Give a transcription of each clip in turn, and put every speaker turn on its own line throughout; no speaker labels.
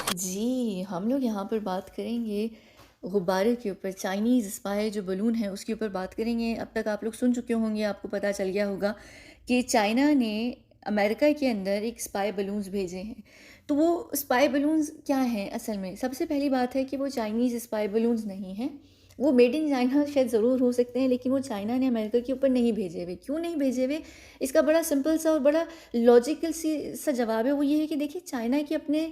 जी, हम लोग यहाँ पर बात करेंगे गुब्बारे के ऊपर, चाइनीज़ स्पाई जो बलून है उसके ऊपर बात करेंगे। अब तक आप लोग सुन चुके होंगे, आपको पता चल गया होगा कि चाइना ने अमेरिका के अंदर एक स्पाई बलून्स भेजे हैं। तो वो स्पाई बलून्स क्या हैं असल में? सबसे पहली बात है कि वो चाइनीज़ स्पाई बलून्स नहीं हैं। वो मेड इन चाइना शायद ज़रूर हो सकते हैं, लेकिन वो चाइना ने अमेरिका के ऊपर नहीं भेजे हुए। क्यों नहीं भेजे हुए? इसका बड़ा सिंपल सा और बड़ा लॉजिकल सा जवाब है। वो ये है कि देखिए, चाइना के अपने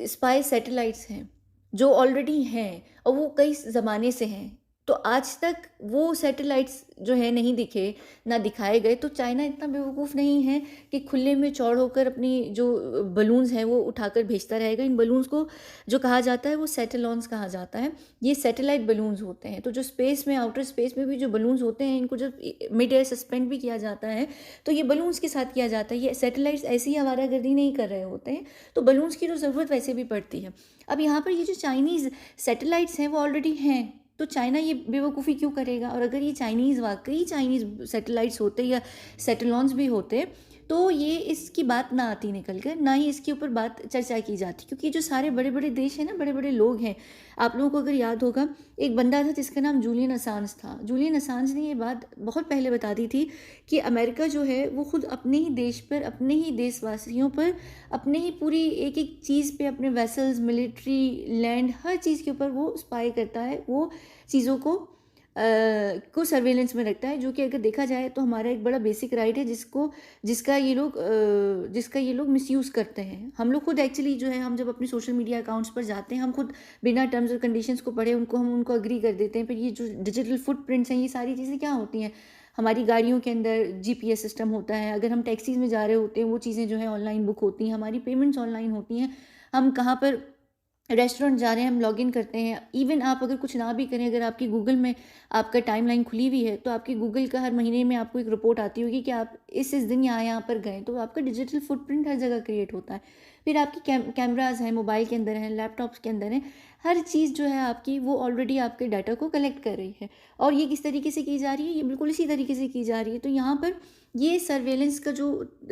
स्पाई सैटेलाइट्स हैं जो ऑलरेडी हैं और वो कई ज़माने से हैं। तो आज तक वो सैटेलाइट्स जो है नहीं दिखे, ना दिखाए गए। तो चाइना इतना बेवकूफ़ नहीं है कि खुले में चौड़ होकर अपनी जो बलून्स हैं वो उठाकर भेजता रहेगा। इन बलून्स को जो कहा जाता है वो सैटेलॉन्स कहा जाता है। ये सैटेलाइट बलून्स होते हैं। तो जो स्पेस में, आउटर स्पेस में भी जो बलून्स होते हैं, इनको जब मिड एयर सस्पेंड भी किया जाता है तो ये बलून्स के साथ किया जाता है। ये सैटेलाइट्स ऐसी ही आवारागर्दी नहीं कर रहे होते हैं। तो बलून्स की तो ज़रूरत वैसे भी पड़ती है। अब यहाँ पर ये जो चाइनीज़ सैटेलाइट्स हैं वो ऑलरेडी हैं, तो चाइना ये बेवकूफ़ी क्यों करेगा? और अगर ये चाइनीज़ वाक़ई चाइनीज़ सैटेलाइट्स होते या सैटेलॉन्स भी होते, तो ये इसकी बात ना आती निकल कर, ना ही इसके ऊपर बात चर्चा की जाती, क्योंकि जो सारे बड़े-बड़े देश हैं ना, बड़े-बड़े लोग हैं। आप लोगों को अगर याद होगा, एक बंदा था जिसका नाम जूलियन असांज था। जूलियन असांज ने ये बात बहुत पहले बता दी थी कि अमेरिका जो है वो खुद अपने ही देश पर, अपने ही देशवासियों पर, अपने ही पूरी एक-एक चीज़ पे, अपने वेसल्स, मिलिट्री, लैंड, हर चीज़ के ऊपर वो स्पाई करता है। वो चीज़ों को सर्वेलेंस में रखता है, जो कि अगर देखा जाए तो हमारा एक बड़ा बेसिक राइट है, जिसका ये लोग मिसयूज़ करते हैं। हम लोग खुद एक्चुअली जो है, हम जब अपने सोशल मीडिया अकाउंट्स पर जाते हैं, हम खुद बिना टर्म्स और कंडीशंस को पढ़े हम उनको एग्री कर देते हैं। फिर ये जो डिजिटल फुटप्रिंट्स हैं, ये सारी चीज़ें क्या होती हैं? हमारी गाड़ियों के अंदर जीपीएस सिस्टम होता है। अगर हम टैक्सीज़ में जा रहे होते हैं, वो चीज़ें जो है ऑनलाइन बुक होती हैं, हमारी पेमेंट्स ऑनलाइन होती हैं। हम कहाँ पर रेस्टोरेंट जा रहे हैं, हम लॉगिन करते हैं। इवन आप अगर कुछ ना भी करें, अगर आपकी गूगल में आपका टाइमलाइन खुली हुई है, तो आपकी गूगल का हर महीने में आपको एक रिपोर्ट आती होगी कि आप इस दिन यहाँ पर गए। तो आपका डिजिटल फुटप्रिंट हर जगह क्रिएट होता है। फिर आपकी कैमराज हैं, मोबाइल के अंदर हैं, लैपटॉप्स के अंदर हैं। हर चीज़ जो है आपकी, वो ऑलरेडी आपके डाटा को कलेक्ट कर रही है। और ये किस तरीके से की जा रही है? ये बिल्कुल इसी तरीके से की जा रही है। तो यहाँ पर ये सर्वेलेंस का जो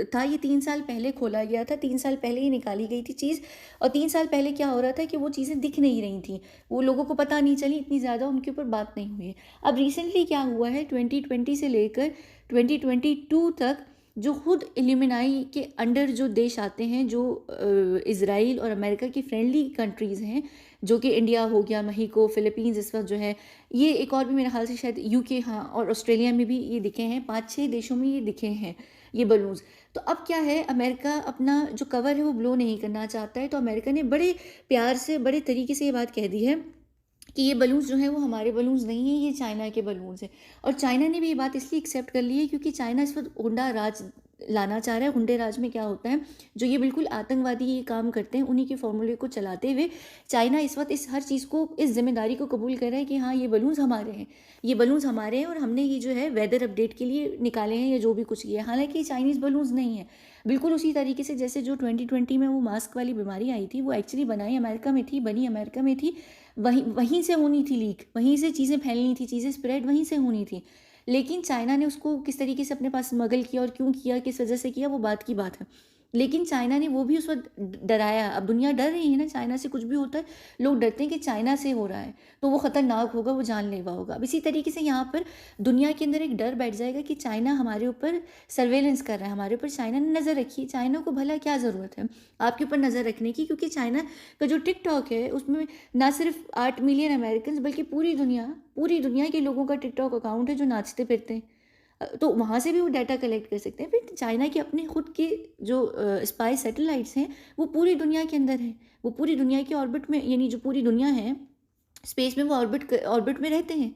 था, ये 3 साल पहले खोला गया था, 3 साल पहले ही निकाली गई थी चीज़। और 3 साल पहले क्या हो रहा था कि वो चीज़ें दिख नहीं रही थी, वो लोगों को पता नहीं चली, इतनी ज़्यादा उनके ऊपर बात नहीं हुई है। अब रिसेंटली क्या हुआ है, 2020 से लेकर 2022 तक, जो खुद इल्यूमिनाई के अंडर जो देश आते हैं, जो इसराइल और अमेरिका की फ्रेंडली कंट्रीज़ हैं, जो कि इंडिया हो गया, महीको, फिलीपींस इस वक्त जो है, ये एक और भी मेरे ख्याल से शायद यूके, हाँ, और ऑस्ट्रेलिया में भी ये दिखे हैं, 5-6 देशों में ये दिखे हैं ये बलून्स। तो अब क्या है, अमेरिका अपना जो कवर है वो ब्लो नहीं करना चाहता है। तो अमेरिका ने बड़े प्यार से, बड़े तरीके से ये बात कह दी है कि ये बलून्स जो हैं वो हमारे बलून्स नहीं हैं, ये चाइना के बलून्स हैं। और चाइना ने भी ये बात इसलिए एक्सेप्ट कर ली है क्योंकि चाइना इस वक्त हुंडा राज लाना चाह रहा है। हुंडे राज में क्या होता है, जो ये बिल्कुल आतंकवादी ये काम करते हैं, उन्हीं के फॉर्मूले को चलाते हुए चाइना इस वक्त इस हर चीज़ को, इस जिम्मेदारी को कबूल कर रहा है कि हाँ, ये बलून्स हमारे हैं, ये बलून्स हमारे हैं और हमने ये जो है वेदर अपडेट के लिए निकाले हैं या जो भी कुछ किया है। हालांकि ये चाइनीज़ बलून्स नहीं है। बिल्कुल उसी तरीके से जैसे जो 2020 में वो मास्क वाली बीमारी आई थी, वो एक्चुअली बनाई अमेरिका में थी, बनी अमेरिका में थी, वहीं वहीं से होनी थी लीक, वहीं से चीज़ें फैलनी थी, चीज़ें स्प्रेड वहीं से होनी थी। लेकिन चाइना ने उसको किस तरीके से अपने पास स्मगल किया और क्यों किया, किस वजह से किया, वो बात की बात है। लेकिन चाइना ने वो भी उस वक्त डराया। अब दुनिया डर रही है ना, चाइना से कुछ भी होता है, लोग डरते हैं कि चाइना से हो रहा है तो वो ख़तरनाक होगा, वो जानलेवा होगा। अब इसी तरीके से यहाँ पर दुनिया के अंदर एक डर बैठ जाएगा कि चाइना हमारे ऊपर सर्वेलेंस कर रहा है, हमारे ऊपर चाइना ने नज़र रखी है। चाइना को भला क्या ज़रूरत है आपके ऊपर नज़र रखने की, क्योंकि चाइना का जो टिकटॉक है उसमें ना सिर्फ 8 मिलियन अमेरिकन, बल्कि पूरी दुनिया के लोगों का टिकटॉक अकाउंट है जो नाचते फिरते हैं। तो वहाँ से भी वो डाटा कलेक्ट कर सकते हैं। फिर चाइना के अपने खुद के जो स्पाई सैटेलाइट्स हैं, वो पूरी दुनिया के अंदर हैं, वो पूरी दुनिया के ऑर्बिट में, यानी जो पूरी दुनिया है स्पेस में, वो ऑर्बिट में रहते हैं।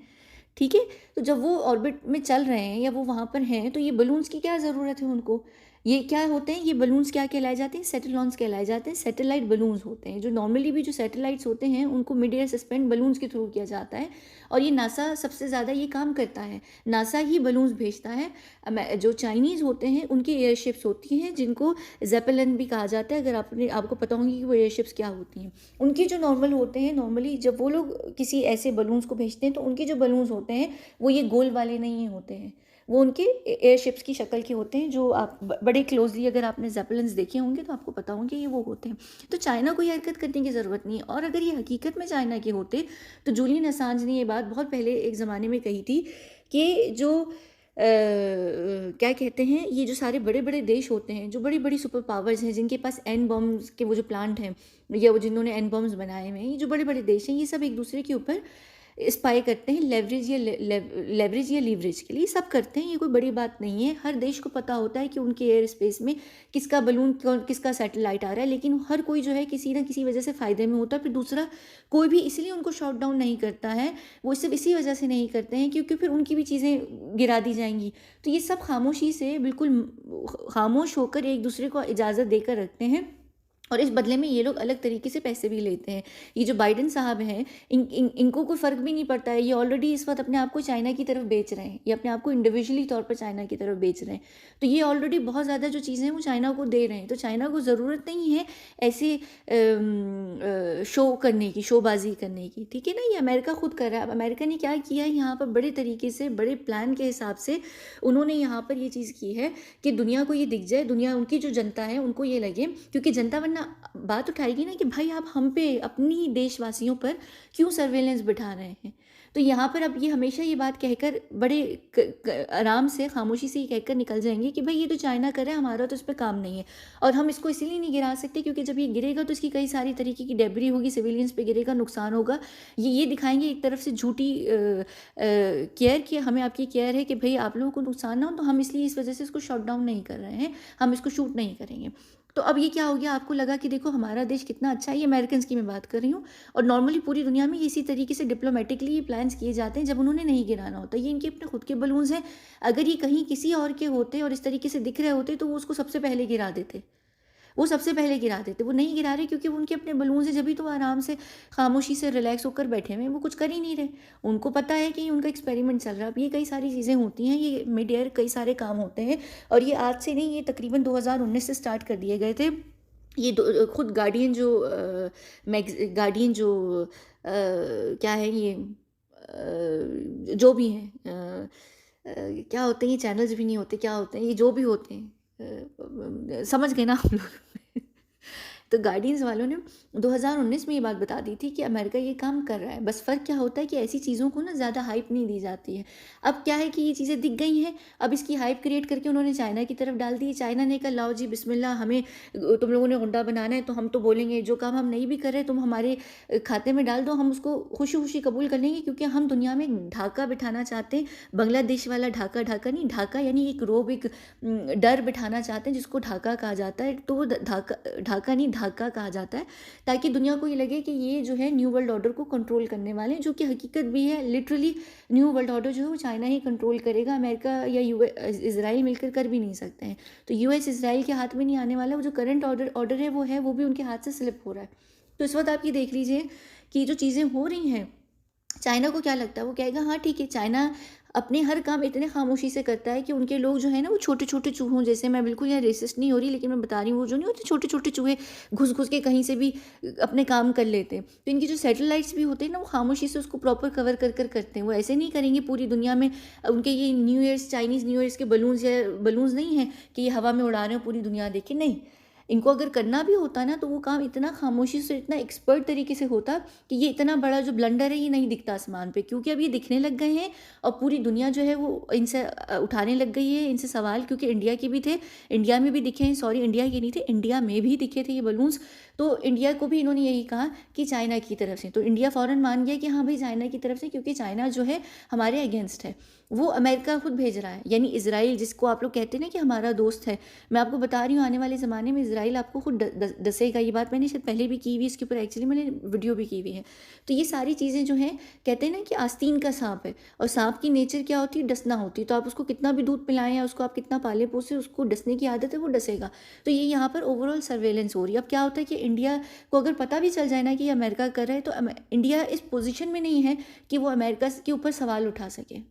ठीक है? तो जब वो ऑर्बिट में चल रहे हैं या वो वहाँ पर हैं, तो ये बलून्स की क्या ज़रूरत है उनको? ये क्या होते हैं, ये बलून्स क्या कहलाए जाते हैं? सैटेलॉन्स कहलाए जाते हैं। सैटेलाइट बलून्स होते हैं, जो नॉर्मली भी जो सैटेलाइट्स होते हैं उनको मिड एयर सस्पेंड बलून्स के थ्रू किया जाता है। और ये नासा सबसे ज़्यादा ये काम करता है, नासा ही बलून्स भेजता है। जो चाइनीज़ होते हैं उनकी एयरशिप्स होती हैं, जिनको जेपेलिन भी कहा जाता है। अगर आपको पता होंगी कि वो एयरशिप्स क्या होती हैं। उनके जो नॉर्मल होते हैं, नॉर्मली जब वो लोग किसी ऐसे बलून्स को भेजते हैं, तो उनके जो बलून्स होते हैं वो ये गोल वाले नहीं होते हैं, वो उनके एयरशिप्स की शक्ल के होते हैं, जो आप बड़े क्लोजली अगर आपने जेपलिन्स देखे होंगे तो आपको पता होंगे ये वो होते हैं। तो चाइना को ये हरकत करने की ज़रूरत नहीं है। और अगर ये हकीकत में चाइना के होते तो जूलियन असांज ने ये बात बहुत पहले एक ज़माने में कही थी कि जो क्या कहते हैं, ये जो सारे बड़े बड़े देश होते हैं, जो बड़ी बड़ी सुपर पावर्स हैं, जिनके पास एन बॉम्ब्स के वो जो प्लांट हैं, या वो जिन्होंने एन बॉम्ब्स बनाए हुए हैं, ये जो बड़े बड़े देश हैं, ये सब एक दूसरे के ऊपर स्पाई करते हैं, लेवरेज या लीवरेज के लिए सब करते हैं। ये कोई बड़ी बात नहीं है। हर देश को पता होता है कि उनके एयर स्पेस में किसका बलून किसका सैटेलाइट आ रहा है, लेकिन हर कोई जो है किसी ना किसी वजह से फ़ायदे में होता है। फिर दूसरा कोई भी इसलिए उनको शॉट डाउन नहीं करता है, वो सिर्फ इसी वजह से नहीं करते हैं क्योंकि फिर उनकी भी चीज़ें गिरा दी जाएंगी। तो ये सब खामोशी से, बिल्कुल खामोश होकर एक दूसरे को इजाज़त देकर रखते हैं, और इस बदले में ये लोग अलग तरीके से पैसे भी लेते हैं। ये जो बाइडन साहब हैं, इनको कोई फ़र्क भी नहीं पड़ता है। ये ऑलरेडी इस वक्त अपने आप को चाइना की तरफ बेच रहे हैं, ये अपने आप को इंडिविजुअली तौर पर चाइना की तरफ बेच रहे हैं। तो ये ऑलरेडी बहुत ज़्यादा जो चीज़ें हैं वो चाइना को दे रहे हैं। तो चाइना को ज़रूरत नहीं है ऐसे शो करने की, शोबाजी करने की, ठीक है ना। ये अमेरिका खुद कर रहा है। अब अमेरिका ने क्या किया है, यहाँ पर बड़े तरीके से, बड़े प्लान के हिसाब से उन्होंने यहाँ पर ये चीज़ की है कि दुनिया को ये दिख जाए, दुनिया, उनकी जो जनता है उनको ये लगे, क्योंकि जनता वरना बात उठाएगी ना कि भाई आप हम पे, अपनी देशवासियों पर क्यों सर्वेलेंस बिठा रहे हैं। तो यहाँ पर अब ये हमेशा ये बात कहकर बड़े आराम से, खामोशी से ये कहकर निकल जाएंगे कि भाई ये तो चाइना कर रहा है, हमारा तो इस पर काम नहीं है, और हम इसको इसीलिए नहीं गिरा सकते क्योंकि जब ये गिरेगा तो इसकी कई सारी तरीके की डेब्री होगी, सिविलियंस पे गिरेगा, नुकसान होगा। ये दिखाएंगे एक तरफ से झूठी केयर कि हमें आपकी केयर है कि भाई आप लोगों को नुकसान ना हो, तो हम इसलिए इस वजह से इसको शॉट डाउन नहीं कर रहे हैं, हम इसको शूट नहीं करेंगे। तो अब ये क्या हो गया, आपको लगा कि देखो हमारा देश कितना अच्छा है। ये अमेरिकन की मैं बात कर रही हूँ, और नॉर्मली पूरी दुनिया में इसी तरीके से डिप्लोमेटिकली ये प्लान्स किए जाते हैं जब उन्होंने नहीं गिराना होता। ये इनके अपने खुद के बलून्स हैं। अगर ये कहीं किसी और के होते और इस तरीके से दिख रहे होते तो वो उसको सबसे पहले गिरा देते, वो सबसे पहले गिरा देते। वो नहीं गिरा रहे क्योंकि वो उनके अपने बलून से, जब भी तो आराम से खामोशी से रिलैक्स होकर बैठे हुए हैं, वो कुछ कर ही नहीं रहे। उनको पता है कि उनका एक्सपेरिमेंट चल रहा है। अब ये कई सारी चीज़ें होती हैं, ये मिड एयर कई सारे काम होते हैं, और ये आज से नहीं, ये तकरीबन 2019 से स्टार्ट कर दिए गए थे। ये खुद गार्डियन जो गार्डियन जो क्या है ये, जो भी हैं, क्या होते हैं ये, चैनल्स भी नहीं होते, क्या होते हैं ये, जो भी होते हैं, समझ गए ना आप लोग। तो गार्डियंस वालों ने 2019 में ये बात बता दी थी कि अमेरिका ये काम कर रहा है। बस फ़र्क क्या होता है कि ऐसी चीज़ों को ना ज़्यादा हाइप नहीं दी जाती है। अब क्या है कि ये चीज़ें दिख गई हैं, अब इसकी हाइप क्रिएट करके उन्होंने चाइना की तरफ डाल दी। चाइना ने कहा लाओ जी बिस्मिल्लाह, हमें तुम लोगों ने गुंडा बनाना है तो हम तो बोलेंगे, जो काम हम नहीं भी कर रहे तुम हमारे खाते में डाल दो, हम उसको खुशी खुशी कबूल कर लेंगे, क्योंकि हम दुनिया में ढाका बिठाना चाहते हैं। बांग्लादेश वाला ढाका, ढाका नहीं, ढाका यानी एक रोब, एक डर बिठाना चाहते हैं जिसको ढाका कहा जाता है। तो वो ढाका नहीं, धाका कहा जाता है, ताकि दुनिया को ये लगे कि ये जो है न्यू वर्ल्ड ऑर्डर को कंट्रोल करने वाले हैं, जो कि हकीकत भी है। लिटरली न्यू वर्ल्ड ऑर्डर जो है वो चाइना ही कंट्रोल करेगा, अमेरिका या इजराइल मिलकर कर भी नहीं सकते हैं। तो यूएस इजराइल के हाथ में नहीं आने वाला। वो जो करंट ऑर्डर है वो भी उनके हाथ से स्लिप हो रहा है। तो इस वक्त आप ये देख लीजिए कि जो चीज़ें हो रही हैं, चाइना को क्या लगता है, वो कहेगा हाँ ठीक है, चाइना अपने हर काम इतने खामोशी से करता है कि उनके लोग जो है ना वो छोटे छोटे चूहों जैसे, मैं बिल्कुल यहाँ रेसिस्ट नहीं हो रही, लेकिन मैं बता रही हूँ, वो जो नहीं होते छोटे छोटे चूहे घुस घुस के कहीं से भी अपने काम कर लेते हैं। तो इनकी जो सैटेलाइट्स भी होते हैं ना, वो खामोशी से उसको प्रॉपर कवर कर कर करते हैं। वो ऐसे नहीं करेंगे पूरी दुनिया में। उनके ये new years, Chinese new years के बलून्स या बलून्स नहीं हैं कि ये हवा में उड़ा रहे हो पूरी दुनिया देखे, नहीं। इनको अगर करना भी होता ना तो वो काम इतना खामोशी से, इतना एक्सपर्ट तरीके से होता कि ये इतना बड़ा जो ब्लंडर है ये नहीं दिखता आसमान पे, क्योंकि अब ये दिखने लग गए हैं और पूरी दुनिया जो है वो इनसे उठाने लग गई है इनसे सवाल, क्योंकि इंडिया के भी थे, इंडिया में भी दिखे हैं, सॉरी इंडिया के नहीं थे, इंडिया में भी दिखे थे ये बलून्स। तो इंडिया को भी इन्होंने यही कहा कि चाइना की तरफ से, तो इंडिया फ़ौरन मान गया कि हाँ भाई चाइना की तरफ से, क्योंकि चाइना जो है हमारे अगेंस्ट है। वो अमेरिका खुद भेज रहा है, यानी इजराइल जिसको आप लोग कहते हैं ना कि हमारा दोस्त है, मैं आपको बता रही हूँ आने वाले ज़माने में इजराइल आपको खुद डसेगा। ये बात मैंने शायद पहले भी की हुई, इसके ऊपर एक्चुअली मैंने वीडियो भी की हुई है। तो ये सारी चीज़ें जो हैं, कहते हैं ना कि आस्तीन का सांप है, और सांप की नेचर क्या होती है, डसना होती है। तो आप उसको कितना भी दूध पिलाएं या उसको आप कितना पाले पोसे, उसको डसने की आदत है, वो डसेगा। तो ये यहाँ पर ओवरऑल सर्वेलेंस हो रही है। अब क्या होता है कि इंडिया को अगर पता भी चल जाए ना कि ये अमेरिका कर रहा है, तो इंडिया इस पोजीशन में नहीं है कि वो अमेरिका के ऊपर सवाल उठा सके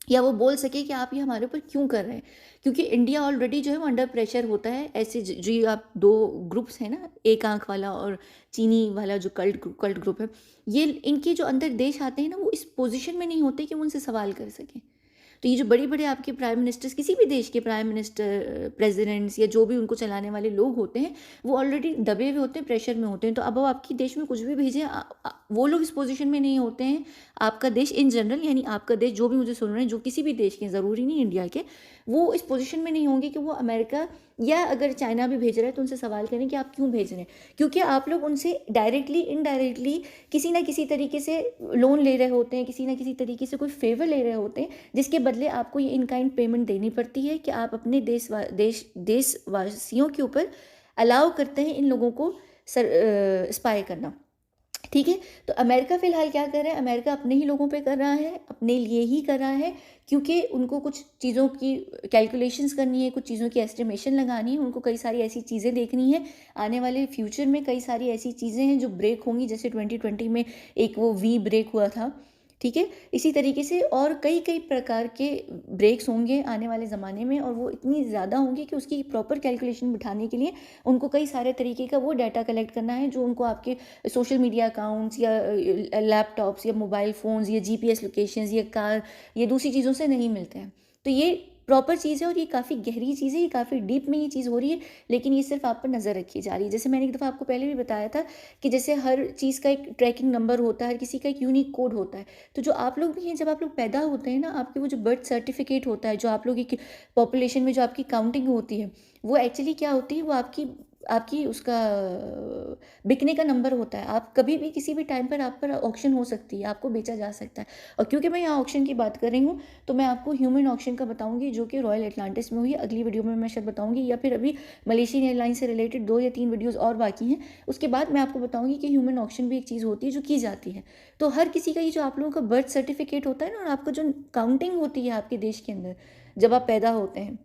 या वो बोल सके कि आप ये हमारे ऊपर क्यों कर रहे हैं, क्योंकि इंडिया ऑलरेडी जो है वो अंडर प्रेशर होता है। ऐसे जो आप दो ग्रुप्स हैं ना, एक आंख वाला और चीनी वाला जो कल्ट ग्रुप है, ये इनके जो अंदर देश आते हैं ना, वो इस पोजीशन में नहीं होते कि वो उनसे सवाल कर सकें। तो ये जो बड़े-बड़े आपके प्राइम मिनिस्टर्स, किसी भी देश के प्राइम मिनिस्टर, प्रेज़िडेंट्स या जो भी उनको चलाने वाले लोग होते हैं, वो ऑलरेडी दबे हुए होते हैं, प्रेशर में होते हैं। तो अब वो आपके देश में कुछ भी भेजें, वो लोग इस पोज़ीशन में नहीं होते हैं। आपका देश इन जनरल, यानी आपका देश, जो भी मुझे सुन रहे हैं, जो किसी भी देश के, ज़रूरी नहीं इंडिया के, वो इस पोज़ीशन में नहीं होंगे कि वो अमेरिका या अगर चाइना भी भेज रहा है तो उनसे सवाल करें कि आप क्यों भेज रहे हैं? क्योंकि आप लोग उनसे डायरेक्टली, इनडायरेक्टली किसी न किसी तरीके से लोन ले रहे होते हैं, किसी न किसी तरीके से कोई फ़ेवर ले रहे होते हैं, जिसके बदले आपको ये इन काइंड पेमेंट देनी पड़ती है कि आप अपने देशवासियों के ऊपर अलाउ करते हैं इन लोगों को स्पाई करना। ठीक है? तो अमेरिका फ़िलहाल क्या कर रहा है? अमेरिका अपने ही लोगों पे कर रहा है, अपने लिए ही कर रहा है, क्योंकि उनको कुछ चीज़ों की कैलकुलेशंस करनी है, कुछ चीज़ों की एस्टिमेशन लगानी है, उनको कई सारी ऐसी चीज़ें देखनी है। आने वाले फ्यूचर में कई सारी ऐसी चीज़ें हैं जो ब्रेक होंगी, जैसे 2020 में एक वो वी ब्रेक हुआ था, ठीक है? इसी तरीके से और कई-कई प्रकार के ब्रेक्स होंगे आने वाले ज़माने में, और वो इतनी ज़्यादा होंगी कि उसकी प्रॉपर कैलकुलेशन बिठाने के लिए उनको कई सारे तरीके का वो डाटा कलेक्ट करना है, जो उनको आपके सोशल मीडिया अकाउंट्स या लैपटॉप्स या मोबाइल फ़ोन्स या जीपीएस लोकेशंस या कार या दूसरी चीज़ों से नहीं मिलते हैं। तो ये प्रॉपर चीज़ है और ये काफ़ी गहरी चीज़ है, ये काफ़ी डीप में ये चीज़ हो रही है, लेकिन ये सिर्फ आप पर नज़र रखी जा रही है। जैसे मैंने एक दफ़ा आपको पहले भी बताया था कि जैसे हर चीज़ का एक ट्रैकिंग नंबर होता है, हर किसी का एक यूनिक कोड होता है। तो जो आप लोग भी हैं, जब आप लोग पैदा होते हैं ना, आपके वो जो बर्थ सर्टिफिकेट होता है, जो आप लोग की पॉपुलेशन में जो आपकी काउंटिंग होती है, वो एक्चुअली क्या होती है, वो आपकी आपकी उसका बिकने का नंबर होता है। आप कभी भी किसी भी टाइम पर आप पर ऑक्शन हो सकती है, आपको बेचा जा सकता है। और क्योंकि मैं यहाँ ऑक्शन की बात कर रही हूँ, तो मैं आपको ह्यूमन ऑक्शन का बताऊँगी, जो कि रॉयल एटलांटिस में हुई है। अगली वीडियो में मैं शायद बताऊँगी, या फिर अभी मलेशियन एयरलाइन से रिलेटेड 2 या 3 वीडियोज़ और बाकी हैं। उसके बाद मैं आपको बताऊँगी कि ह्यूमन ऑक्शन भी एक चीज़ होती है जो की जाती है। तो हर किसी का ये जो आप लोगों का बर्थ सर्टिफिकेट होता है ना, और आपका जो काउंटिंग होती है आपके देश के अंदर, जब आप पैदा होते हैं,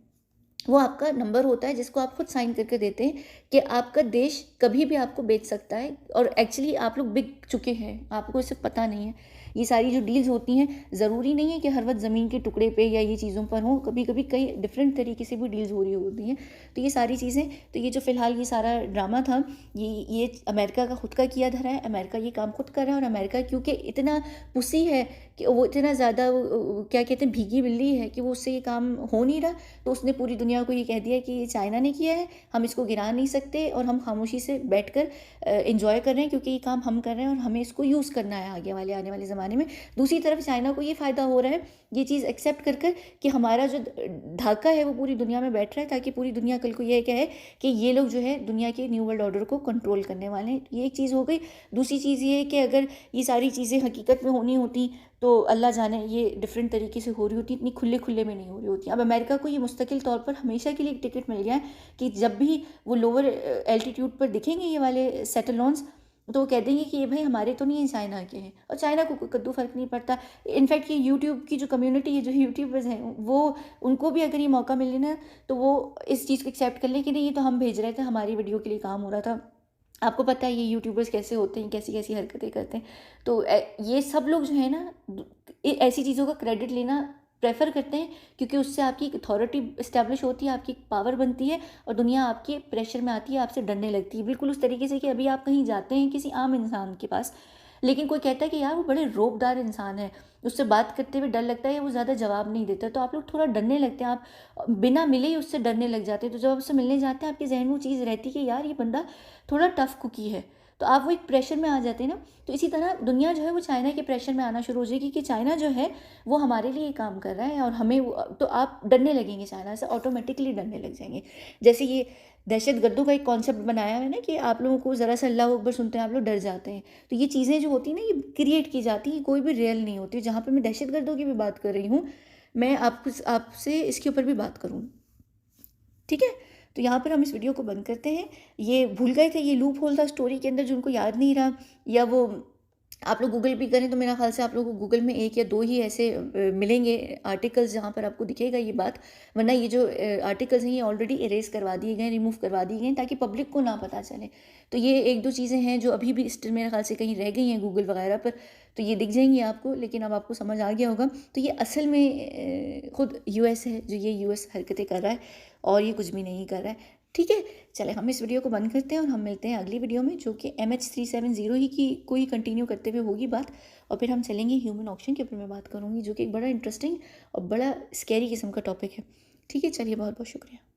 वो आपका नंबर होता है, जिसको आप खुद साइन करके देते हैं कि आपका देश कभी भी आपको बेच सकता है, और एक्चुअली आप लोग बिक चुके हैं, आपको इससे पता नहीं है। ये सारी जो डील्स होती हैं, ज़रूरी नहीं है कि हर वक्त ज़मीन के टुकड़े पे या ये चीज़ों पर हों, कभी कभी कई डिफरेंट तरीके से भी डील्स हो रही होती हैं। तो ये सारी चीज़ें, तो ये जो फ़िलहाल ये सारा ड्रामा था, ये अमेरिका का खुद का किया धरा है। अमेरिका ये काम खुद कर रहा है, और अमेरिका क्योंकि इतना पुसी है कि वो इतना ज़्यादा क्या कहते हैं, भीगी बिल्ली है, कि वो उससे ये काम हो नहीं रहा, तो उसने पूरी दुनिया को ये कह दिया कि ये चाइना ने किया है, हम इसको गिरा नहीं सकते, और हम खामोशी से बैठकर एंजॉय कर रहे हैं, क्योंकि ये काम हम कर रहे हैं और हमें इसको यूज़ करना है आने वाले ज़माने में। दूसरी तरफ चाइना को ये फ़ायदा हो रहा है ये चीज़ एक्सेप्ट कर कर कि हमारा जो धाका है वो पूरी दुनिया में बैठ रहा है, ताकि पूरी दुनिया कल को ये कहे कि ये लोग जो है दुनिया के न्यू वर्ल्ड ऑर्डर को कंट्रोल करने वाले हैं। ये एक चीज़ हो गई। दूसरी चीज़ ये है कि अगर ये सारी चीज़ें हकीकत में होनी होती, तो अल्लाह जाने ये डिफरेंट तरीके से हो रही होती, इतनी खुले खुले में नहीं हो रही होती। अब अमेरिका को ये मुस्तकिल तौर पर हमेशा के लिए एक टिकट मिल गया है कि जब भी वो लोअर एल्टीट्यूड पर दिखेंगे ये वाले सेटेलॉन्स, तो वो कह देंगे कि ये भाई हमारे तो नहीं है, चाइना के हैं, और चाइना को कोई कद्दू फर्क नहीं पड़ता। इनफैक्ट ये यूट्यूब की जो कम्युनिटी है, जो यूट्यूबर्स हैं, वो उनको भी अगर ये मौका मिले ना, तो वो इस चीज़ को एक्सेप्ट कर लें कि नहीं, ये तो हम भेज रहे थे, हमारी वीडियो के लिए काम हो रहा था। आपको पता है ये यूट्यूबर्स कैसे होते हैं, कैसी कैसी हरकतें करते हैं। तो ये सब लोग जो है ना, ऐसी चीज़ों का क्रेडिट लेना प्रेफर करते हैं, क्योंकि उससे आपकी एक अथॉरिटी इस्टेब्लिश होती है, आपकी एक पावर बनती है, और दुनिया आपके प्रेशर में आती है, आपसे डरने लगती है। बिल्कुल उस तरीके से कि अभी आप कहीं जाते हैं किसी आम इंसान के पास, लेकिन कोई कहता है कि यार वो बड़े रौबदार इंसान है, उससे बात करते हुए डर लगता है, वो ज़्यादा जवाब नहीं देता, तो आप लोग थोड़ा डरने लगते हैं, आप बिना मिले ही उससे डरने लग जाते हैं। तो जब आप उससे मिलने जाते हैं, आपके जहन में वो चीज़ रहती है कि यार ये बंदा थोड़ा टफ कुकी है, तो आप वो एक प्रेशर में आ जाते हैं ना। तो इसी तरह दुनिया जो है वो चाइना के प्रेशर में आना शुरू हो जाएगी कि चाइना जो है वो हमारे लिए काम कर रहा है, और हमें तो आप डरने लगेंगे, चाइना से ऑटोमेटिकली डरने लग जाएंगे। जैसे ये दहशत गर्दों का एक कॉन्सेप्ट बनाया है ना, कि आप लोगों को ज़रा सा अल्लाह अकबर सुनते हैं आप लोग डर जाते हैं। तो ये चीज़ें जो होती हैं ना, ये क्रिएट की जाती हैं, कोई भी रियल नहीं होती। जहाँ पर मैं दहशत गर्दों की भी बात कर रही हूँ, मैं आपसे इसके ऊपर भी बात करूँ, ठीक है? तो यहाँ पर हम इस वीडियो को बंद करते हैं। ये भूल गए थे, ये लूप होल था स्टोरी के अंदर जो उनको याद नहीं रहा, या वो आप लोग गूगल भी करें तो मेरा ख्याल से आप लोगों को गूगल में 1 या 2 ही ऐसे मिलेंगे आर्टिकल्स जहाँ पर आपको दिखेगा ये बात। वरना ये जो आर्टिकल्स हैं ये ऑलरेडी इरेज करवा दिए गए, रिमूव करवा दिए गए, ताकि पब्लिक को ना पता चले। तो ये 1-2 चीज़ें हैं जो अभी भी स्टिल मेरे ख्याल से कहीं रह गई हैं गूगल वगैरह पर, तो ये दिख जाएंगी आपको, लेकिन अब आपको समझ आ गया होगा। तो ये असल में खुद यूएस है जो ये यूएस हरकतें कर रहा है, और ये कुछ भी नहीं कर रहा है। ठीक है, चले हम इस वीडियो को बंद करते हैं और हम मिलते हैं अगली वीडियो में, जो कि MH370 ही की कोई कंटिन्यू करते हुए होगी बात, और फिर हम चलेंगे ह्यूमन ऑक्शन के ऊपर मैं बात करूँगी, जो कि एक बड़ा इंटरेस्टिंग और बड़ा स्कैरी किस्म का टॉपिक है। ठीक है, चलिए बहुत बहुत शुक्रिया।